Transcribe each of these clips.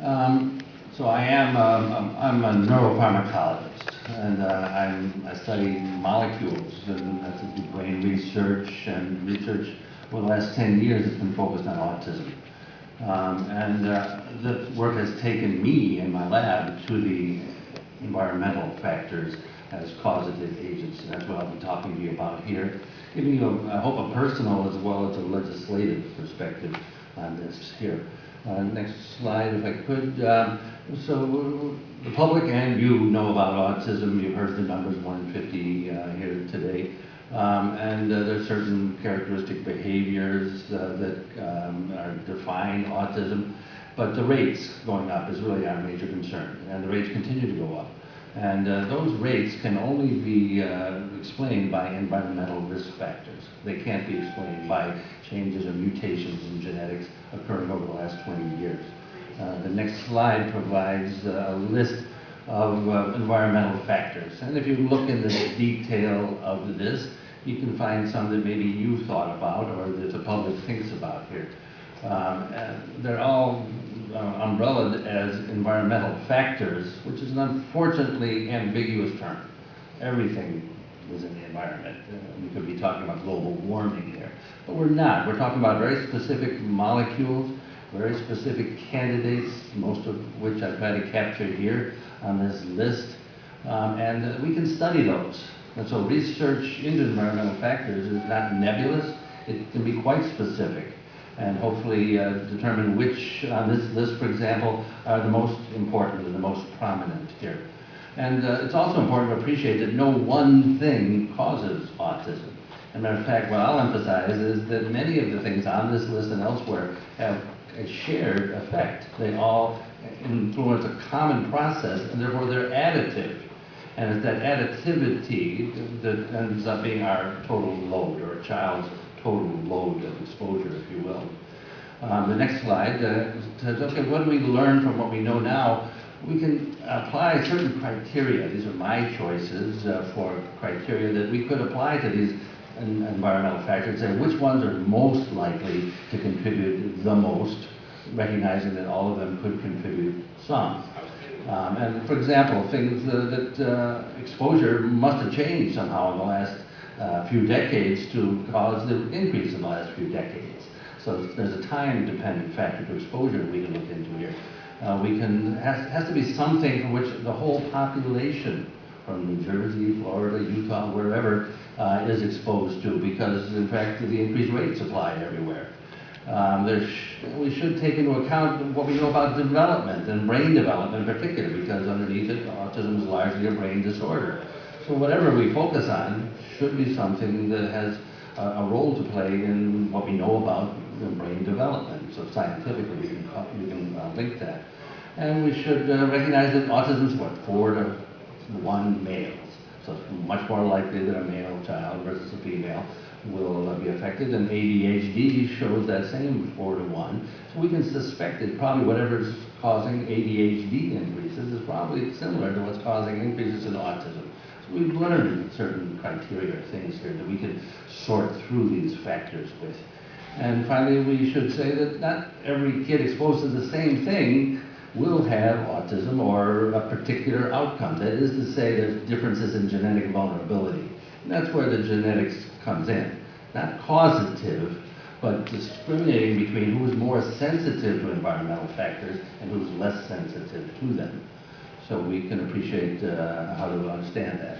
So I'm a neuropharmacologist, and I study molecules, and that's do brain research, and research for the last 10 years has been focused on autism. The work has taken me in my lab to the environmental factors as causative agents, and that's what I'll be talking to you about here, giving you, I hope, a personal as well as a legislative perspective on this here. Next slide, if I could. So the public and you know about autism. You've heard the numbers, 1 in 50 here today. There are certain characteristic behaviors that define autism, but the rates going up is really our major concern, and the rates continue to go up. And those rates can only be explained by environmental risk factors. They can't be explained by changes or mutations in genetics occurring over the last 20 years. The next slide provides a list of environmental factors. And if you look in the detail of this, you can find some that maybe you thought about or that the public thinks about here. They're all umbrellaed as environmental factors, which is an unfortunately ambiguous term. Everything is in the environment. We could be talking about global warming here, but we're not. We're talking about very specific molecules, very specific candidates, most of which I try to capture here on this list, and we can study those. And so research into environmental factors is not nebulous. It can be quite specific, and hopefully determine which on this list, for example, are the most important and the most prominent here. And it's also important to appreciate that no one thing causes autism. As a matter of fact, what I'll emphasize is that many of the things on this list and elsewhere have a shared effect. They all influence a common process, and therefore they're additive. And it's that additivity that ends up being our total load, or a child's total load of exposure, if you will. The next slide says, okay, what do we learn from what we know now? We can apply certain criteria. These are my choices for criteria that we could apply to these environmental factors, and which ones are most likely to contribute the most, recognizing that all of them could contribute some. And for example, things that exposure must have changed somehow in the last few decades to cause the increase in the last few decades. So there's a time-dependent factor to exposure we can look into here. Has to be something for which the whole population from New Jersey, Florida, Utah, wherever is exposed to, because in fact the increased rates apply everywhere. We should take into account what we know about development and brain development in particular, because underneath it, autism is largely a brain disorder. So whatever we focus on should be something that has a role to play in what we know about the brain development. So scientifically, we can link that. And we should recognize that autism is, what, 4 to 1 males. So it's much more likely that a male child versus a female will be affected, and ADHD shows that same 4 to 1. So we can suspect that probably whatever's causing ADHD increases is probably similar to what's causing increases in autism. So we've learned certain criteria, things here that we can sort through these factors with. And finally, we should say that not every kid exposed to the same thing will have autism or a particular outcome. That is to say, there's differences in genetic vulnerability. And that's where the genetics comes in. Not causative, but discriminating between who is more sensitive to environmental factors and who's less sensitive to them. So we can appreciate how to understand that.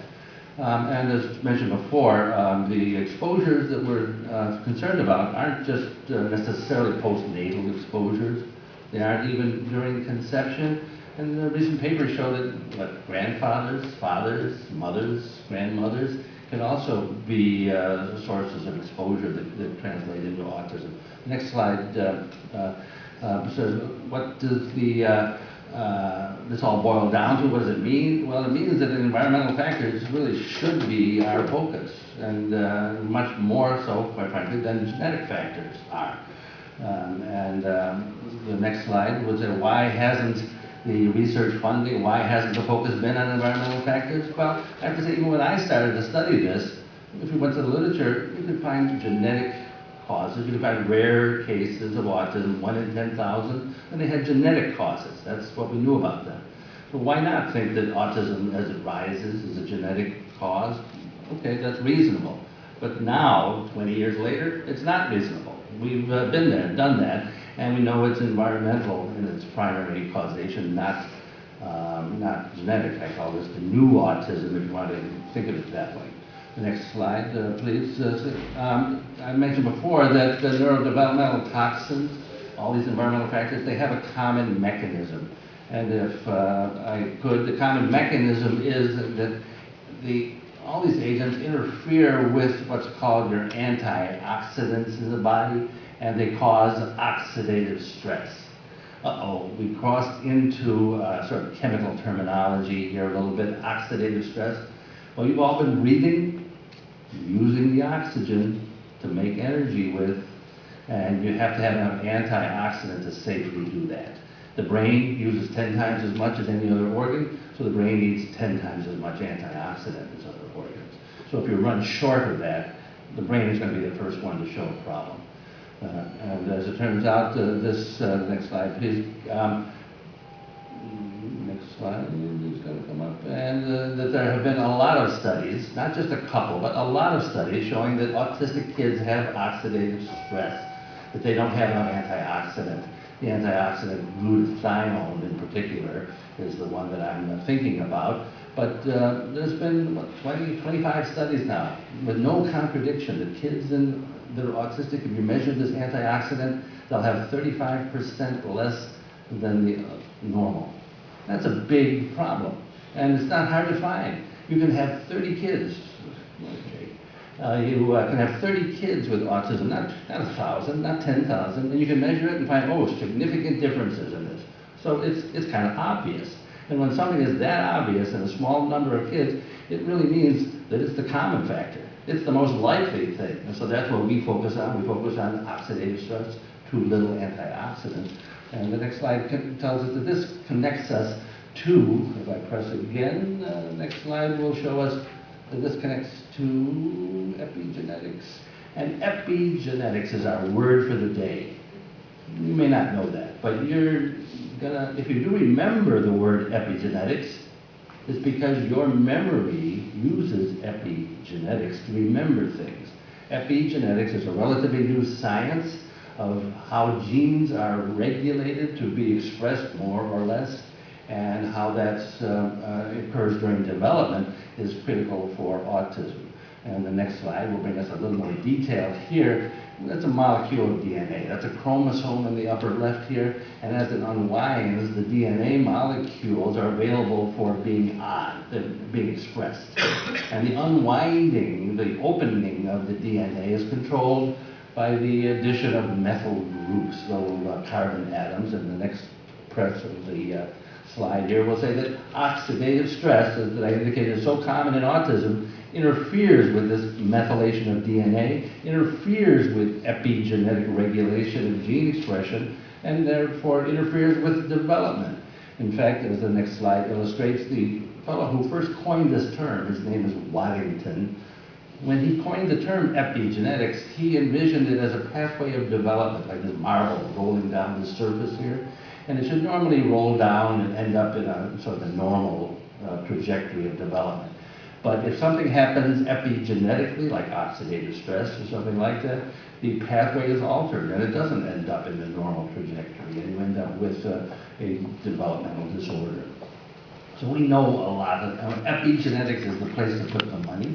And as mentioned before, the exposures that we're concerned about aren't just necessarily postnatal exposures. They aren't even during conception. And the recent papers show that grandfathers, fathers, mothers, grandmothers can also be sources of exposure that translate into autism. Next slide. So what does this all boil down to? What does it mean? Well, it means that environmental factors really should be our focus, and much more so, quite frankly, than genetic factors are. The next slide was why hasn't the research funding, why hasn't the focus been on environmental factors? Well, I have to say, even when I started to study this, if we went to the literature, you could find genetic causes. You can find rare cases of autism, 1 in 10,000, and they had genetic causes. That's what we knew about them. So why not think that autism, as it rises, is a genetic cause? Okay, that's reasonable. But now, 20 years later, it's not reasonable. We've been there, done that, and we know it's environmental in its primary causation, not genetic. I call this the new autism, if you want to think of it that way. The next slide, please. I mentioned before that the neurodevelopmental toxins, all these environmental factors, they have a common mechanism. And if I could, the common mechanism is that all these agents interfere with what's called your antioxidants in the body, and they cause oxidative stress. Uh-oh, we crossed into sort of chemical terminology here a little bit, oxidative stress. Well, you've all been breathing, using the oxygen to make energy with, and you have to have enough antioxidant to safely do that. The brain uses 10 times as much as any other organ, so the brain needs 10 times as much antioxidant as other organs. So if you run short of that, the brain is going to be the first one to show a problem. And as it turns out, next slide, please. Next slide is going to come up. And that there have been a lot of studies, not just a couple, but a lot of studies showing that autistic kids have oxidative stress, that they don't have enough antioxidant. The antioxidant glutathione in particular is the one that I'm thinking about. But there's been, 25 studies now with no contradiction that kids that are autistic, if you measure this antioxidant, they'll have 35% less than the normal. That's a big problem. And it's not hard to find. You can have 30 kids. You can have 30 kids with autism, not 1,000, not 10,000, and you can measure it and find, significant differences in this. So it's kind of obvious. And when something is that obvious in a small number of kids, it really means that it's the common factor. It's the most likely thing. And so that's what we focus on. We focus on oxidative stress, too little antioxidant. And the next slide tells us that this connects us to, if I press it again, the next slide will show us that this connects to epigenetics. And epigenetics is our word for the day. You may not know that, but if you do remember the word epigenetics, it's because your memory uses epigenetics to remember things. Epigenetics is a relatively new science of how genes are regulated to be expressed more or less, and how that occurs during development is critical for autism. And the next slide will bring us a little more detail here. That's a molecule of DNA. That's a chromosome in the upper left here, and as it unwinds, the DNA molecules are available for being being expressed. And the unwinding, the opening of the DNA is controlled by the addition of methyl groups, little carbon atoms. And the next press of the slide here will say that oxidative stress, as I indicated, is so common in autism, interferes with this methylation of DNA, interferes with epigenetic regulation of gene expression, and therefore interferes with development. In fact, as the next slide illustrates, the fellow who first coined this term, his name is Waddington, when he coined the term epigenetics, he envisioned it as a pathway of development, like this marble rolling down the surface here. And it should normally roll down and end up in a sort of a normal trajectory of development. But if something happens epigenetically, like oxidative stress or something like that, the pathway is altered and it doesn't end up in the normal trajectory, and you end up with a developmental disorder. So we know a lot of epigenetics is the place to put the money.